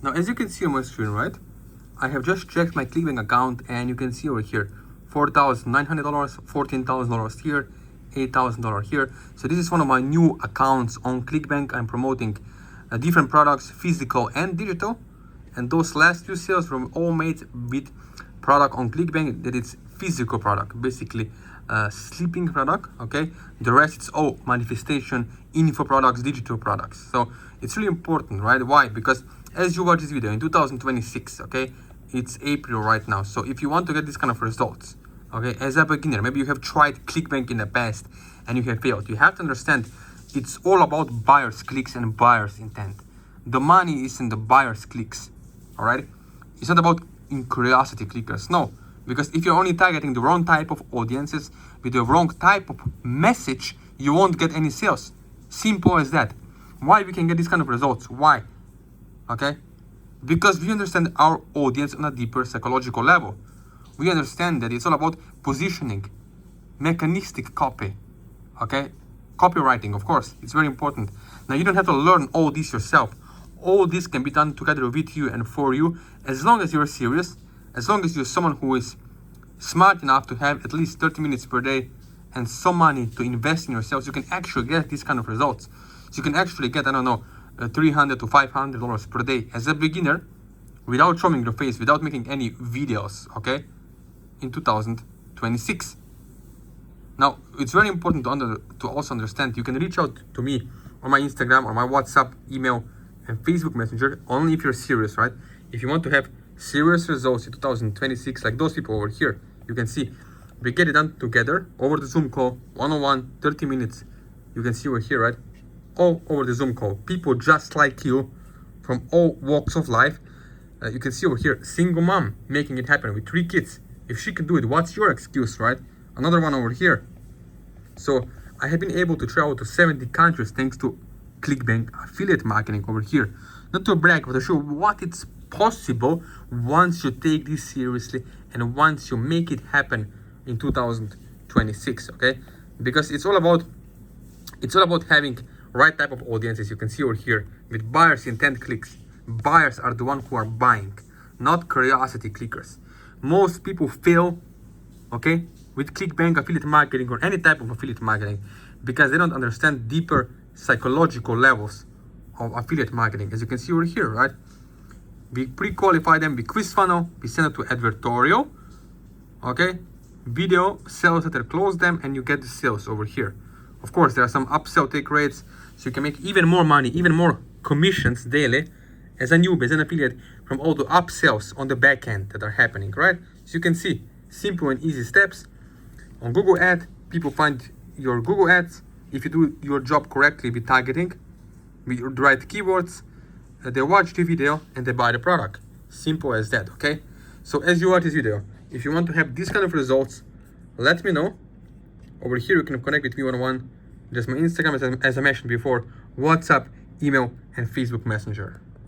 Now, as you can see on my screen, right, I have just checked my ClickBank account, and you can see over here, $4,900, $14,000 here, $8,000 here. So this is one of my new accounts on ClickBank. I'm promoting different products, physical and digital. And those last few sales were all made with product on ClickBank that it's physical product, basically sleeping product, okay? The rest it's all manifestation, info products, digital products. So it's really important, right? Why? Because as you watch this video in 2026, okay, it's April right now. So if you want to get this kind of results, okay, as a beginner, maybe you have tried ClickBank in the past and you have failed. You have to understand it's all about buyers' clicks and buyers' intent. The money is in the buyers' clicks, all right? It's not about curiosity clickers, no. Because if you're only targeting the wrong type of audiences with the wrong type of message, you won't get any sales. Simple as that. Why we can get these kind of results? Why? Okay? Because we understand our audience on a deeper psychological level. We understand that it's all about positioning, mechanistic copy, okay? Copywriting, of course, it's very important. Now, you don't have to learn all this yourself. All this can be done together with you and for you, as long as you're serious, as long as you're someone who is smart enough to have at least 30 minutes per day and some money to invest in yourself. You can actually get these kind of results. So you can actually get, I don't know, $300 to $500 per day as a beginner without showing your face, without making any videos, okay, in 2026. Now, it's very important to also understand you can reach out to me on my Instagram or my WhatsApp, email, and Facebook Messenger only if you're serious, right? If you want to have serious results in 2026, like those people over here, you can see we get it done together over the Zoom call, one-on-one, 30 minutes. You can see over here, right? All over the Zoom call. People just like you from all walks of life. You can see over here, single mom making it happen with 3 kids. If she can do it, what's your excuse, right? Another one over here. So I have been able to travel to 70 countries thanks to ClickBank affiliate marketing over here. Not to brag, but to show what it's possible once you take this seriously and once you make it happen in 2026, okay? Because it's all about having right type of audiences. You can see over here with buyers intent clicks. Buyers are the one who are buying, not curiosity clickers. Most people fail, okay, with ClickBank affiliate marketing or any type of affiliate marketing because they don't understand deeper psychological levels of affiliate marketing. As you can see over here, right? We pre-qualify them, we quiz funnel, we send it to advertorial, okay? Video, sales letter, close them, and you get the sales over here. Of course, there are some upsell take rates, so you can make even more money, even more commissions daily as a newbie, as an affiliate, from all the upsells on the back end that are happening, right? So you can see simple and easy steps. On Google Ad, people find your Google Ads. If you do your job correctly with targeting, with the right keywords, they watch the video and they buy the product. Simple as that, okay? So as you watch this video, if you want to have these kind of results, let me know. Over here, you can connect with me one-on-one. Just my Instagram, as I mentioned before, WhatsApp, email, and Facebook Messenger.